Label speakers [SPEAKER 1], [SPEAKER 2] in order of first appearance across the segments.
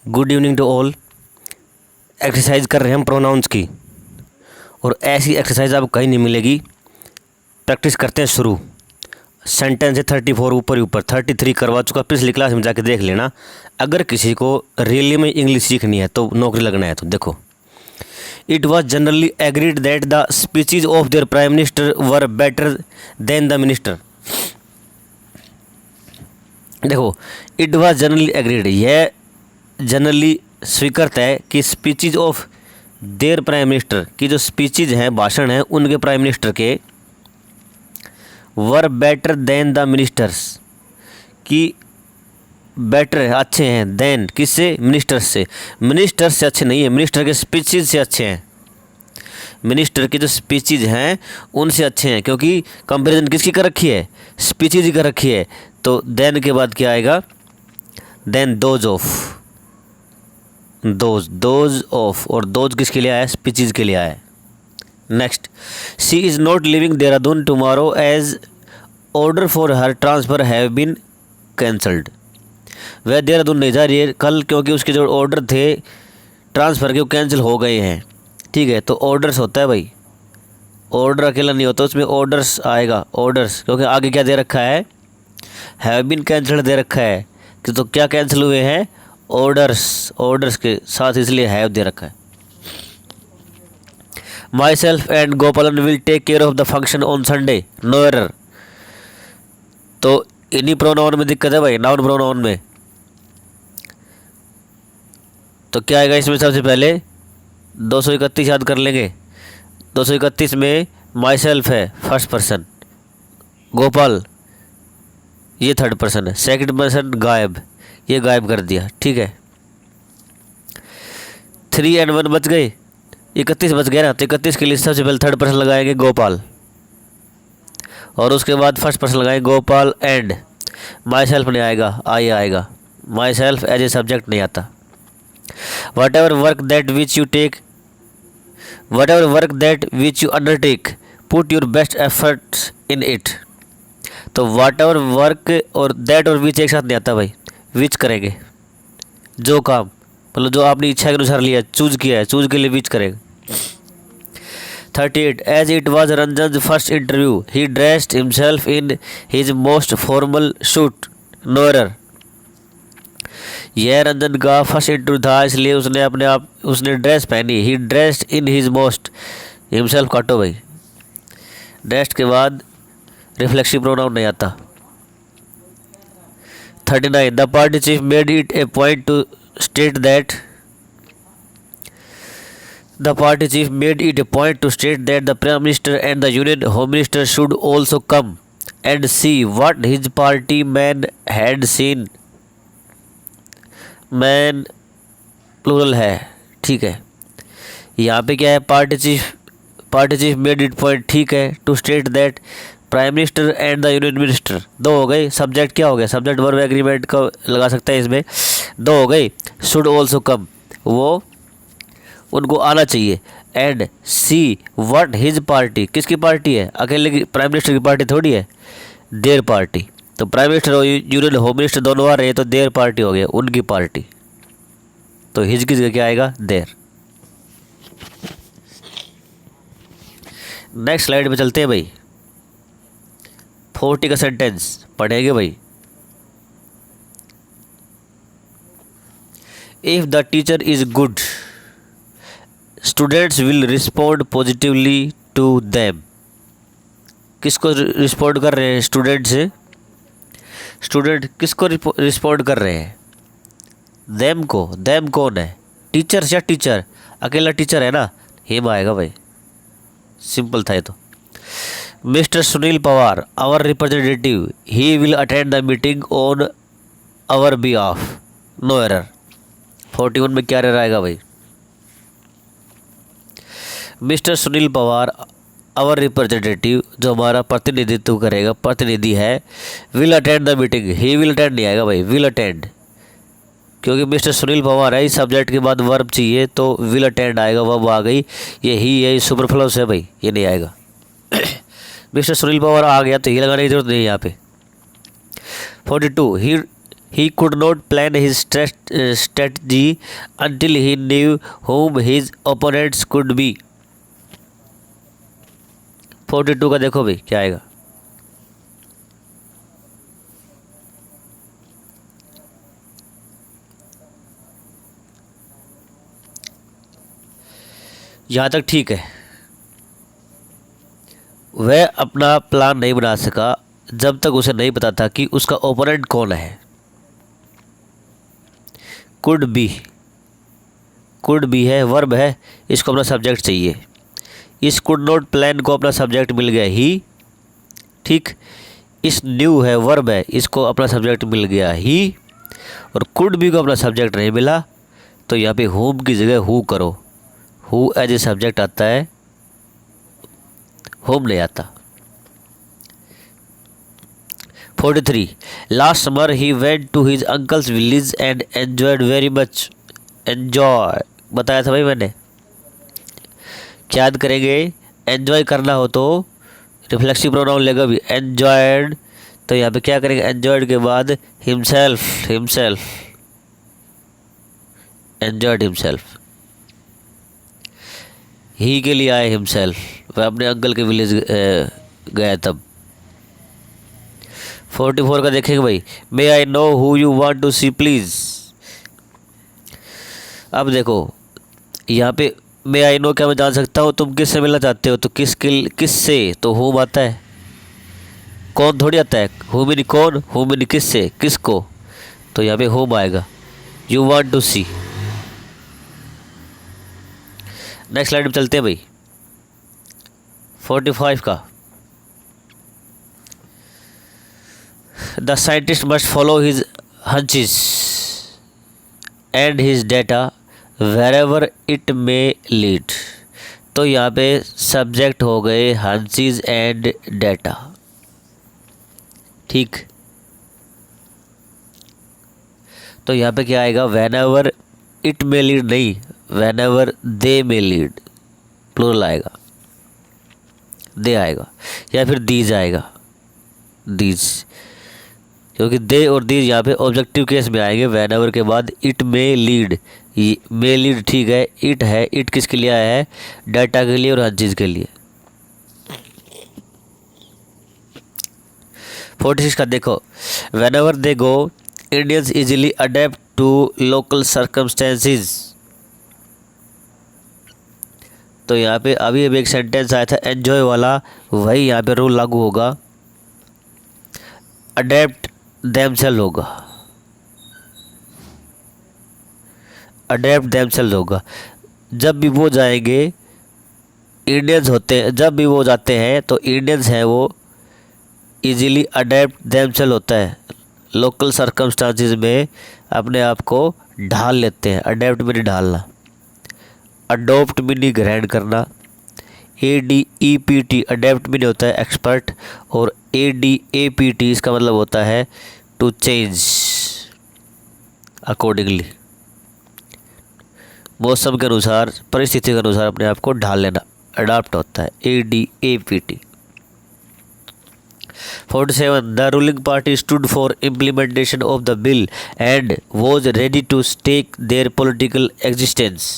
[SPEAKER 1] Good evening to all. Exercise कर रहे हैं हम प्रोनाउंस की, और ऐसी एक्सरसाइज आपको कहीं नहीं मिलेगी। प्रैक्टिस करते हैं शुरू। सेंटेंस है 34 ऊपर ही ऊपर 33 करवा चुका, पिछली क्लास में जाके देख लेना। अगर किसी को रियली में इंग्लिश सीखनी है तो नौकरी लगना है तो देखो। It was generally agreed that the speeches of their prime minister were better than the minister. देखो, इट वॉज जनरली एग्रीड, यह जनरली स्वीकृत है कि speeches of their prime minister की जो स्पीचेज हैं, भाषण हैं उनके प्राइम मिनिस्टर के, were better than the ministers की बेटर है, अच्छे हैं, देन किससे, मिनिस्टर्स से। मिनिस्टर्स से अच्छे नहीं है, मिनिस्टर के स्पीचेज से अच्छे हैं। मिनिस्टर के जो स्पीचेज हैं उनसे अच्छे हैं, क्योंकि कंपैरिजन किसकी कर रखी है, स्पीचेज की कर रखी है। तो देन के बाद क्या आएगा, then those of, those of, और दोज किसके लिए आया, स्पीचेज के लिए आया। Next, she is not living Dehradun tomorrow as order for her transfer have been cancelled. वह देहरादून नहीं जा रही है कल, क्योंकि उसके जो ऑर्डर थे ट्रांसफ़र के वो कैंसिल हो गए हैं। ठीक है, तो ऑर्डर्स होता है भाई, ऑर्डर अकेला नहीं होता, उसमें ऑर्डर्स आएगा, ऑर्डर्स, क्योंकि आगे क्या दे रखा है, हैव बीन कैंसल्ड दे रखा है कि तो क्या कैंसिल हुए हैं, ऑर्डर्स, ऑर्डर्स के साथ, इसलिए हैव दे रखा है। Myself and Gopalan will take care of the function on Sunday, no error. तो इन्हीं प्रोनाउन में दिक्कत है भाई, नाउन प्रोनाउन में। तो क्या आएगा इसमें, सबसे पहले 231 याद कर लेंगे। 231 में माई सेल्फ है फर्स्ट पर्सन, गोपाल ये थर्ड पर्सन है, सेकंड पर्सन गायब, ये गायब कर दिया। ठीक है, 3 और 1 बच गए, 31 बच गया ना। तो 31 के लिए सबसे पहले थर्ड पर्सन लगाएंगे गोपाल, और उसके बाद फर्स्ट पर्सन लगाएंगे गोपाल एंड माई सेल्फ नहीं आएगा, आई आएगा। Myself as a subject नहीं आता। Whatever work that which you take, whatever work that which you undertake, put your best efforts in it. तो whatever work और that और which एक साथ नहीं आता भाई, विच करेंगे जो काम, मतलब जो आपने इच्छा के अनुसार लिया, चूज किया है, चूज के लिए विच करेंगे। 38, as it was Ranjan first interview he dressed himself in his most formal suit, no error. यह रंजन का फर्स्ट इंटरव्यू था, इसलिए उसने अपने आप उसने ड्रेस पहनी। He dressed in his most, himself काटो भाई, ड्रेस्ड के बाद रिफ्लेक्सिव प्रोनाउन नहीं आता। 39, the party chief made it A point two state that, the party chief made it a point to state that the Prime Minister and the Union Home Minister should also come and see what his party man had seen. Man plural है, ठीक है। यहाँ पे क्या है, party chief made it point, ठीक है, to state that prime minister and the union minister, दो हो गए। सब्जेक्ट क्या हो गया, सब्जेक्ट वर्ब एग्रीमेंट का लगा सकता है इसमें, दो हो गई। शुड ऑल्सो कम, वो उनको आना चाहिए। And see what his party, किसकी पार्टी है, अकेले की प्राइम मिनिस्टर की पार्टी थोड़ी है, देयर पार्टी। तो प्राइम मिनिस्टर और यूनियन होम मिनिस्टर दोनों आ रहे हैं, तो देयर पार्टी हो गया, उनकी पार्टी। तो हिज की जगह क्या आएगा, देयर। नेक्स्ट स्लाइड पे चलते हैं भाई। 40 का सेंटेंस पढ़ेंगे भाई। If the teacher is good students will respond positively to them. किसको रिस्पॉन्ड कर रहे हैं, स्टूडेंट से। स्टूडेंट किसको रिस्पॉन्ड कर रहे हैं, देम को। देम कौन है, टीचर या टीचर, अकेला टीचर है ना, हिम आएगा भाई, सिंपल था ये तो। Mister Sunil Pawar our representative, he will attend the meeting on our behalf, no error. 41 में क्या एरर आएगा भाई, mister Sunil Pawar our representative, जो हमारा प्रतिनिधित्व करेगा, प्रतिनिधि है, will attend the meeting, he will attend नहीं आएगा भाई, विल अटेंड, क्योंकि मिस्टर सुनील पवार है, इस सब्जेक्ट के बाद वर्ब चाहिए तो विल अटेंड आएगा, वर्ब आ गई, ये ही है, सुपरफ्लूस है भाई, ये नहीं आएगा। मिस्टर सुनील पवार आ गया तो ही लगाने की जरूरत नहीं है यहाँ पे। 42, ही He could not plan his strategy until he knew whom his opponents could be. 42 का देखो भाई क्या आएगा। यहाँ तक ठीक है। वह अपना प्लान नहीं बना सका जब तक उसे नहीं पता था कि उसका ओपोनेंट कौन है। कुड बी है, वर्ब है, इसको अपना सब्जेक्ट चाहिए। इस कुड नॉट प्लान को अपना सब्जेक्ट मिल गया ही, ठीक। इस न्यू है, वर्ब है, इसको अपना सब्जेक्ट मिल गया ही, और कुड बी को अपना सब्जेक्ट नहीं मिला, तो यहाँ पे होम की जगह हु करो। हु एज ए सब्जेक्ट आता है, होम नहीं आता। 43 last summer he went to his uncle's village and enjoyed very much. Enjoy बताया था भाई मैंने, क्या याद करेंगे। एंजॉय करना हो तो रिफ्लेक्सिव प्रोनाउन लेगा भी, एंजॉयड। तो यहाँ पे क्या करेंगे, एंजॉयड के बाद हिमसेल्फ एंजॉयड हिमसेल्फ। ही के लिए आए हिमसेल्फ, वह अपने अंकल के विलेज गया तब। 44 का देखेंगे भाई, may I know who you want to see please. अब देखो यहाँ पे मे आई नो, क्या मैं जान सकता हूँ तुम किससे मिलना चाहते हो, तो किससे, तो होम आता है, कौन थोड़ी आता है। हु मीनी कौन, हु मीनी किससे, किसको, तो यहाँ पे होम आएगा। You want to see. Next slide में चलते हैं भाई। 45 का, the scientist must follow his hunches and his data wherever it may lead. तो यहाँ पे सब्जेक्ट हो गए hunches एंड डेटा, ठीक। तो यहाँ पे क्या आएगा, whenever it may lead नहीं, whenever they may lead, plural आएगा, दे आएगा, या फिर दीज आएगा, दीज, क्योंकि दे और दीज यहाँ पे ऑब्जेक्टिव केस में आएंगे। whenever के बाद it may lead, may lead ठीक है, इट है, इट किसके लिए आया है, डाटा के लिए और हर चीज़ के लिए। 46 का देखो, whenever they go Indians easily adapt to local circumstances। तो यहाँ पे अभी एक सेंटेंस आया था एन्जॉय वाला, वही यहाँ पे रूल लागू होगा, अडेप्ट देमसेल्फ होगा, अडेप्ट देमसेल्फ होगा। जब भी वो जाएंगे, इंडियंस होते हैं, जब भी वो जाते हैं तो इंडियंस हैं वो इजीली अडेप्ट देमसेल्फ होता है, लोकल सर्कमस्टांसिस में अपने आप को ढाल लेते हैं। अडेप्ट में नहीं ढालना, अडोप्ट में नहीं ग्रहण करना। ADEPT अडेप्ट में नहीं होता है एक्सपर्ट, और ADAPT इसका मतलब होता है टू चेंज अकॉर्डिंगली, मौसम के अनुसार, परिस्थिति के अनुसार अपने आप को ढाल लेना, अडाप्ट होता है ADAPT। 47 the ruling party stood for implementation of the bill and was ready to stake their political existence.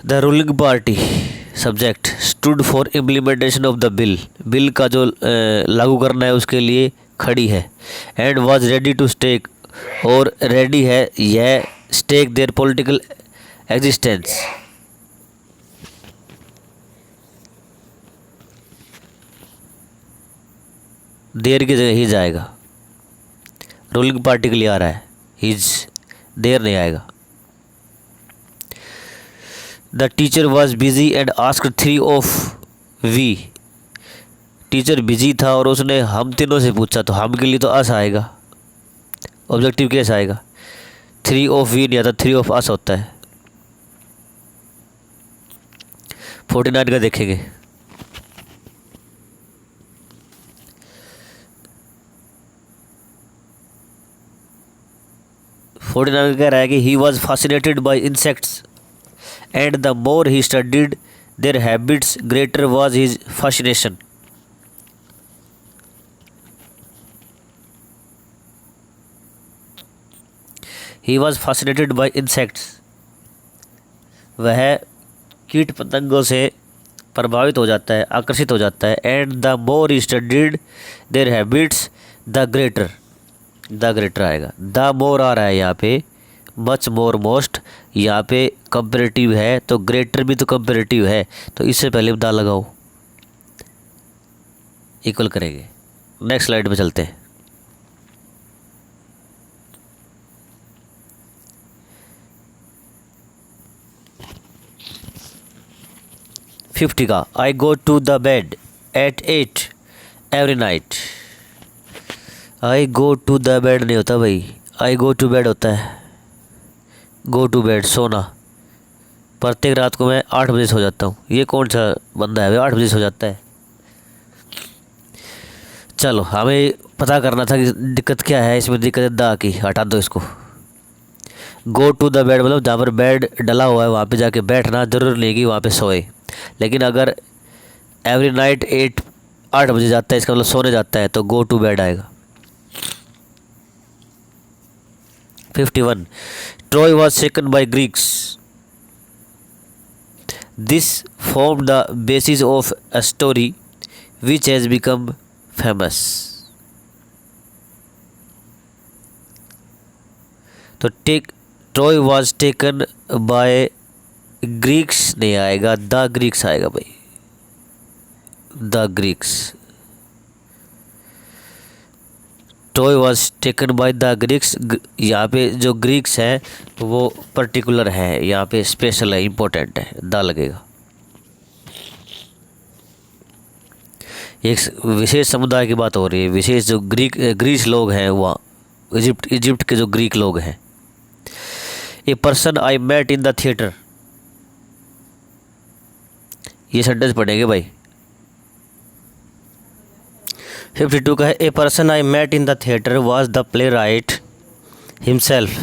[SPEAKER 1] The ruling party subject stood for implementation of the bill, bill का जो लागू करना है उसके लिए खड़ी है। And was ready to stake, और रेडी है यह stake their political existence. Their की जगह हिज आएगा, रूलिंग पार्टी के लिए आ रहा है हिज, देर नहीं आएगा। The teacher was busy and asked 3 of we. Teacher busy था और उसने हम तीनों से पूछा, तो हम के लिए तो अस आएगा, ऑब्जेक्टिव केस आएगा। 3 ऑफ वी नहीं आता, 3 ऑफ अस होता है। 49 का देखेंगे, कह रहा है कि he was fascinated by insects and the more he studied their habits greater was his fascination। He was fascinated by insects, वह कीट पतंगों से प्रभावित हो जाता है, आकर्षित हो जाता है। And the more he studied their habits the greater आएगा, द मोर आ रहा है यहाँ पे, मच मोर मोस्ट यहाँ पे कंपेरेटिव है, तो ग्रेटर भी तो कंपेरेटिव है, तो इससे पहले द लगाओ, इक्वल करेंगे। नेक्स्ट स्लाइड पे चलते हैं। फिफ्टी का, I go to the bed at 8 every night. I go to the bed नहीं होता भाई, आई गो टू बेड होता है। गो टू बेड सोना, प्रत्येक रात को मैं 8 बजे सो जाता हूँ। ये कौन सा बंदा है भाई 8 बजे सो जाता है? चलो हमें पता करना था कि दिक्कत क्या है इसमें। दिक्कत है दा की, हटा दो इसको। गो टू द बेड मतलब जहाँ पर बेड डला हुआ है वहाँ पे जाके बैठना, जरूर नहीं कि वहाँ पे सोए। लेकिन अगर एवरी नाइट 8 बजे जाता है, इसका मतलब सोने जाता है, तो गो टू बेड आएगा। 51, Troy was sacked by Greeks, this form the basis of a story which has become famous. तो Troy was taken by Greeks नहीं आएगा, द ग्रीक्स आएगा भाई, the Greeks. Troy was taken by the Greeks, यहाँ पे जो Greeks हैं वो पर्टिकुलर है, यहाँ पे स्पेशल है, इम्पोर्टेंट है, द लगेगा। एक विशेष समुदाय की बात हो रही है, विशेष जो ग्रीस लोग हैं वहाँ इजिप्ट के जो ग्रीक लोग हैं। A person I met in the theatre, ये सेंटेंस पढ़ेंगे भाई। 52 का है, a person I met in the theatre was the playwright himself.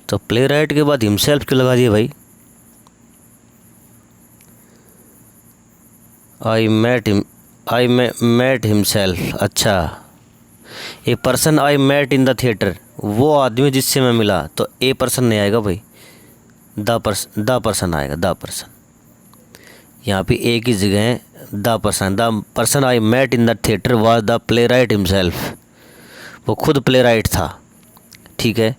[SPEAKER 1] तो प्ले राइट के बाद हिमसेल्फ क्यों लगा दिए भाई? आई मेट हिमसेल्फ, अच्छा। A person I met in the theatre, वो आदमी जिससे मैं मिला, तो ए पर्सन नहीं आएगा भाई, द पर्सन आएगा, द पर्सन। यहाँ पे एक ही जगह the person I met in the theatre was the playwright himself, वो खुद प्ले राइट था, ठीक है,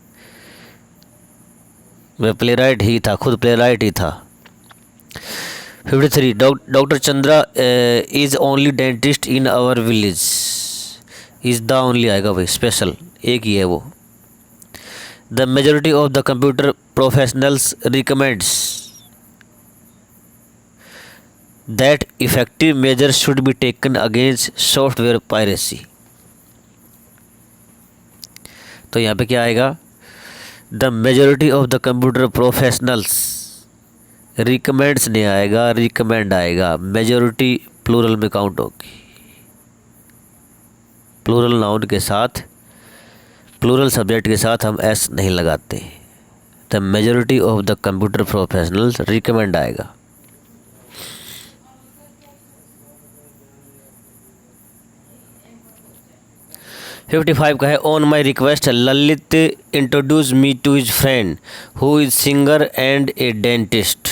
[SPEAKER 1] वह प्ले राइट ही था, खुद प्ले राइट ही था। 53, doctor Chandra is only dentist in our village, is the only आएगा भाई, स्पेशल एक ही है वो। The majority of the computer professionals recommends that effective measures should be taken against software piracy. तो यहाँ पे क्या आएगा? The majority of the computer professionals, recommends नहीं आएगा, रिकमेंड आएगा। मेजॉरिटी प्लूरल में काउंट होगी, प्लूरल नाउन के साथ, प्लूरल सब्जेक्ट के साथ हम एस नहीं लगाते। The majority of the computer professionals, recommend आएगा। फिफ्टी 55 का है, on my request Lalit introduce me to his friend who is singer and a dentist.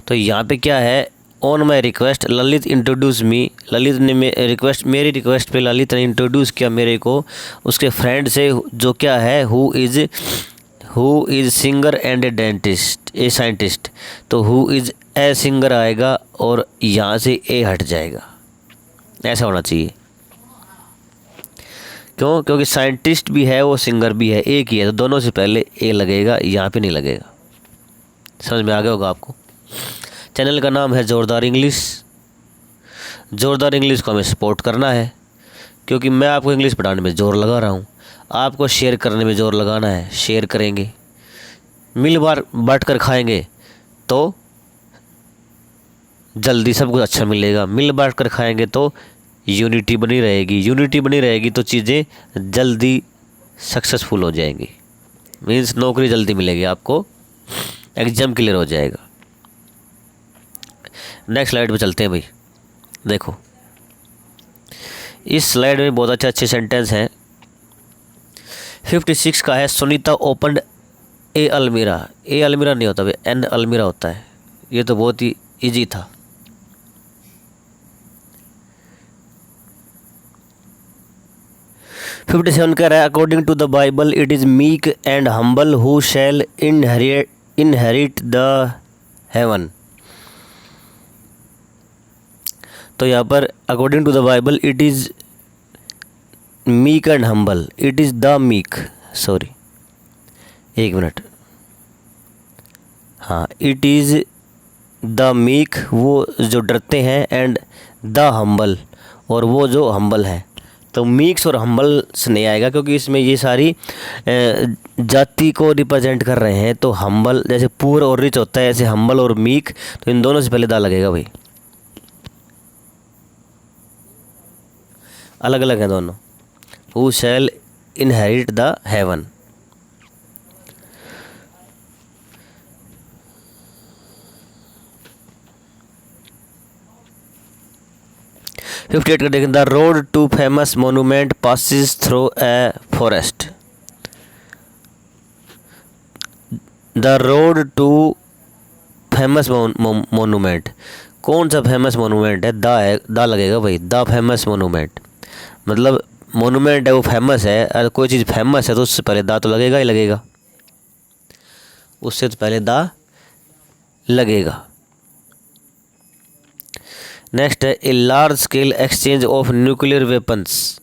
[SPEAKER 1] तो यहाँ पे क्या है? On my request Lalit introduce me, Lalit ने मेरी रिक्वेस्ट पे ललित ने इंट्रोड्यूस किया मेरे को उसके फ्रेंड से, जो क्या है, who is singer and a dentist, a scientist. तो हु इज़ ए सिंगर आएगा और यहाँ से ए हट जाएगा, ऐसा होना चाहिए। क्यों? क्योंकि साइंटिस्ट भी है वो सिंगर भी है, एक ही है, तो दोनों से पहले ए लगेगा, यहाँ पे नहीं लगेगा। समझ में आ गया होगा आपको। चैनल का नाम है जोरदार इंग्लिश। जोरदार इंग्लिश को हमें सपोर्ट करना है, क्योंकि मैं आपको इंग्लिश पढ़ाने में ज़ोर लगा रहा हूँ, आपको शेयर करने में ज़ोर लगाना है। शेयर करेंगे, मिल बांट कर खाएंगे तो जल्दी सब कुछ अच्छा मिलेगा। मिल बांट कर खाएंगे तो यूनिटी बनी रहेगी, यूनिटी बनी रहेगी तो चीज़ें जल्दी सक्सेसफुल हो जाएंगी, मीन्स नौकरी जल्दी मिलेगी आपको, एग्ज़ाम क्लियर हो जाएगा। नेक्स्ट स्लाइड पे चलते हैं भाई। देखो, इस स्लाइड में बहुत अच्छे अच्छे सेंटेंस हैं। 56 का है सुनीता ओपनड ए अलमीरा। ए अलमीरा नहीं होता भाई, एन अलमीरा होता है। ये तो बहुत ही इजी था। 57 कह रहा है according to the Bible it is meek and humble who shall inherit the heaven. तो यहाँ पर according to the Bible it is meek and humble, it is the meek, sorry एक मिनट, हाँ, इट इज़ द मीक वो जो डरते हैं, and the humble और वो जो हम्बल है। तो मीक्स और हम्बल से नहीं आएगा क्योंकि इसमें ये सारी जाति को रिप्रेजेंट कर रहे हैं। तो हम्बल जैसे पुअर और रिच होता है, ऐसे हम्बल और मीक, तो इन दोनों से पहले दा लगेगा भाई, अलग अलग हैं दोनों। Who shall inherit the heaven. Fifty eight का देखें, the road to famous monument passes through a forest. The road to famous monument, कौन सा फेमस मोनूमेंट है? दा है, दा लगेगा भाई, द फेमस मोनूमेंट, मतलब मोनूमेंट है वो फेमस है। अगर कोई चीज़ फेमस है तो उससे पहले दा तो लगेगा ही लगेगा, उससे तो पहले दा लगेगा। नेक्स्ट है a large scale exchange of nuclear weapons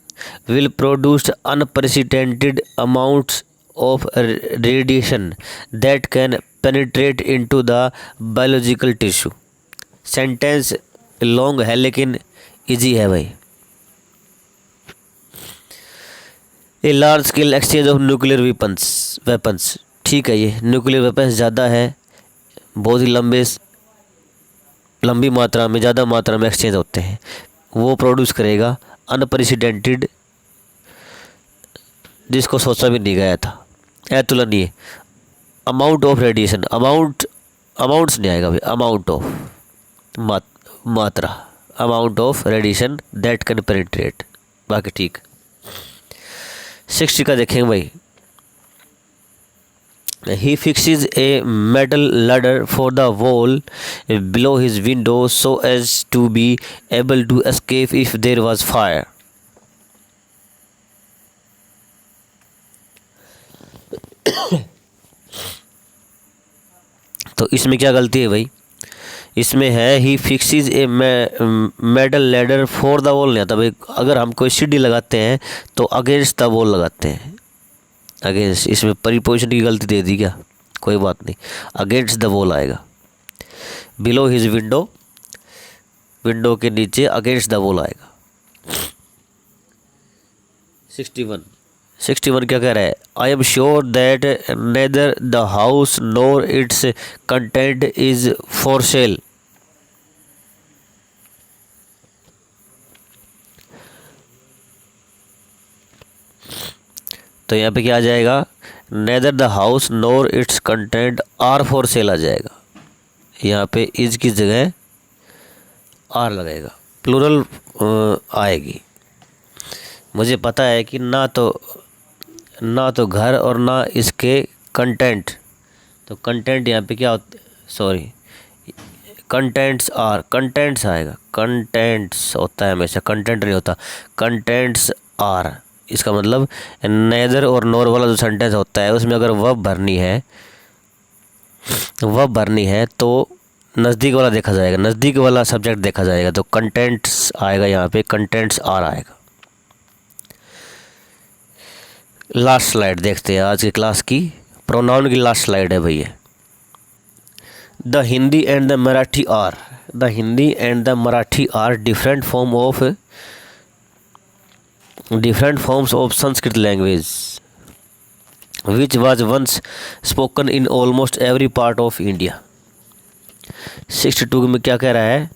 [SPEAKER 1] will produce unprecedented amounts of radiation that can penetrate into the biological tissue. Sentence long है लेकिन इजी है भाई। A large scale exchange of nuclear weapons, ठीक है, ये nuclear weapons ज़्यादा है, बहुत ही लंबी मात्रा में, ज़्यादा मात्रा में एक्सचेंज होते हैं। वो प्रोड्यूस करेगा अनप्रेसिडेंटेड, जिसको सोचा भी नहीं गया था, अतुलनीय अमाउंट ऑफ रेडिएशन। अमाउंट्स नहीं आएगा भाई, अमाउंट ऑफ मात्रा, amount of radiation that can penetrate, बाकी ठीक। 60 का देखेंगे भाई, he fixes a metal ladder for the wall below his window so as to be able to escape if there was fire. तो इसमें क्या गलती है भाई? इसमें है he fixes a metal ladder for the wall नहीं आता भाई। अगर हम कोई सीढ़ी लगाते हैं तो अगेंस्ट द वॉल लगाते हैं, अगेंस्ट, इसमें परिपोजिशन की गलती दे दी क्या? कोई बात नहीं, अगेंस्ट द वॉल आएगा। बिलो हिज विंडो, विंडो के नीचे अगेंस्ट द वॉल आएगा। 61 क्या कह रहा है? I am sure that neither the house nor its content is for sale. तो यहाँ पे क्या आ जाएगा? Neither the house nor its content are for sale आ जाएगा। यहाँ पे इज की जगह आर लगेगा, प्लूरल आएगी। मुझे पता है कि ना तो घर और ना इसके कंटेंट, तो कंटेंट यहाँ पे क्या होता, सॉरी, कंटेंट्स आर, कंटेंट्स आएगा, कंटेंट्स होता है हमेशा, कंटेंट नहीं होता, कंटेंट्स आर। इसका मतलब नेदर और नोर वाला जो सेंटेंस होता है उसमें अगर वर्ब भरनी है तो नज़दीक वाला देखा जाएगा, नज़दीक वाला सब्जेक्ट देखा जाएगा। तो कंटेंट्स आएगा, यहाँ पे कंटेंट्स आर आएगा। लास्ट स्लाइड देखते हैं आज की क्लास की, प्रोनाउन की लास्ट स्लाइड है भैया। The Hindi and the Marathi are, the Hindi and the Marathi are different forms of Sanskrit language which was once spoken in almost every part of India. 62 में क्या कह रहा है?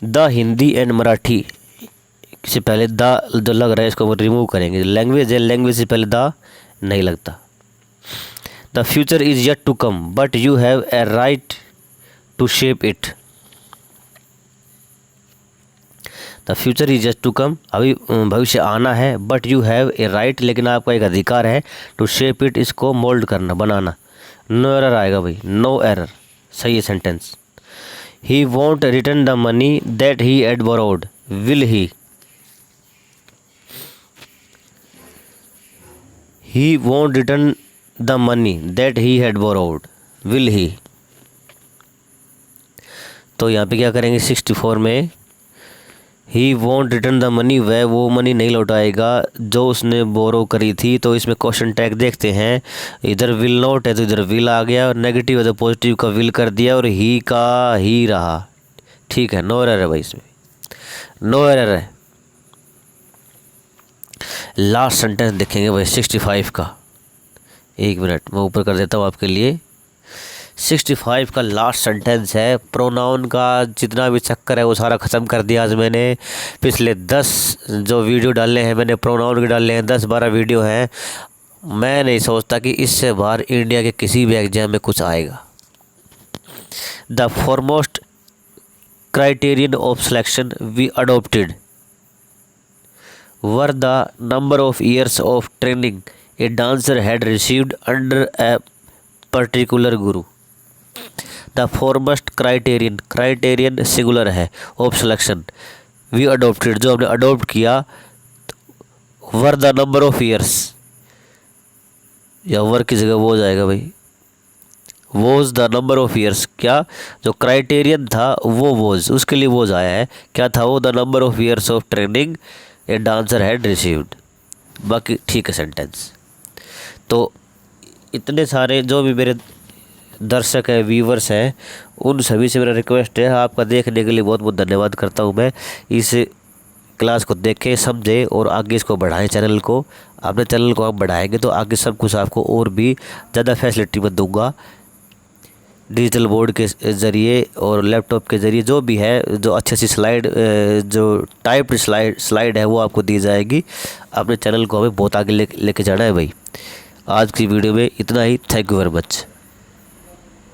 [SPEAKER 1] द हिंदी एंड मराठी से पहले द जो लग रहा है इसको रिमूव करेंगे। लैंग्वेज है, लैंग्वेज से पहले द नहीं लगता। The future is yet to come but you have a right to shape it. The future is just to come, अभी भविष्य आना है। But you have a right, लेकिन आपका एक अधिकार है टू शेप इट, इसको मोल्ड करना, बनाना। नो एरर आएगा भाई, नो एरर, सही है sentence. He want return the money that he had borrowed, will he? He want return the money that he had borrowed, will he? तो यहाँ पे क्या करेंगे 64 में, ही वॉन्ट रिटर्न द मनी, वह वो मनी नहीं लौटाएगा जो उसने बोरो करी थी। तो इसमें क्वेश्चन टैग देखते हैं, इधर विल नॉट है तो इधर विल आ गया, और नेगेटिव है तो पॉजिटिव का विल कर दिया, और ही का ही रहा। ठीक है, नो एरर है भाई, इसमें नो एरर है। लास्ट सेंटेंस देखेंगे भाई 65 का, एक मिनट मैं ऊपर कर देता हूँ आपके लिए। 65 का लास्ट सेंटेंस है, प्रोनाउन का जितना भी चक्कर है वो सारा ख़त्म कर दिया आज मैंने। पिछले 10 जो वीडियो डाले हैं मैंने प्रोनाउन के डाले हैं, 10-12 वीडियो हैं। मैं नहीं सोचता कि इससे बाहर इंडिया के किसी भी एग्जाम में कुछ आएगा। The foremost criterion of selection we adopted were the number of years of training a dancer had received under a particular guru. The foremost criterion, criterion singular है, ऑफ सिलेक्शन वी अडोप्टेड, जो हमने adopt किया, were the number of years, या were की जगह वो हो जाएगा भाई, was the number of years. क्या जो क्राइटेरियन था वो वोज, उसके लिए वोज आया है, क्या था वो, the number of years of training a dancer had received. बाकी ठीक है सेंटेंस। तो इतने सारे जो भी मेरे दर्शक है, व्यूवर्स हैं, उन सभी से मेरा रिक्वेस्ट है, आपका देखने के लिए बहुत बहुत धन्यवाद करता हूं मैं। इस क्लास को देखें, समझें और आगे इसको बढ़ाएं चैनल को। अपने चैनल को आप बढ़ाएंगे तो आगे सब कुछ आपको और भी ज़्यादा फैसिलिटी मैं दूंगा, डिजिटल बोर्ड के ज़रिए और लैपटॉप के ज़रिए, जो भी है, जो अच्छी सी स्लाइड, जो टाइप्ड स्लाइड है वो आपको दी जाएगी। अपने चैनल को हमें बहुत आगे लेके जाना है भाई। आज की वीडियो में इतना ही। Thank you very much.